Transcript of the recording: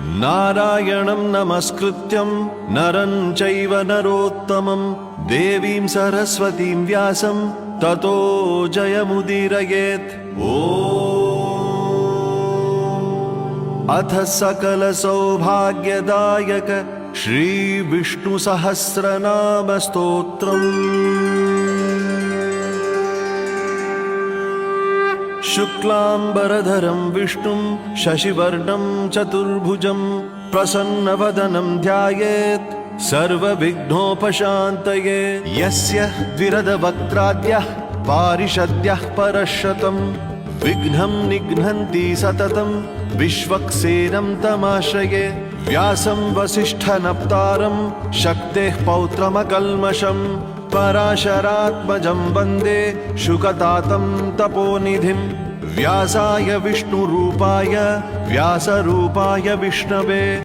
नारायणं नमस्कृत्यं नरं चैव नरोत्तमं देवीं सरस्वतीं व्यासं ततो जयमुदीरयेत्। अथ सकल सौभाग्यदायक श्री विष्णु सहस्रनाम स्तोत्रम्। शुक्लांबरधरं विष्णुं शशिवर्णं चतुर्भुजं प्रसन्नवदनं ध्यायेत् सर्वविघ्नोपशान्तये। यस्य द्विरदवक्त्राद्यः पारिषद्यः परशतं विघ्नं निघ्नन्ति सततं विश्वक्सेनं तमाश्रये। व्यासं वसिष्ठनप्तारं शक्तेः पौत्रमकल्मषं पराशरात्मजं वन्दे शुकतातं तपोनिधिं। व्यासाय विष्णुरूपाय व्यासरूपाय विष्णवे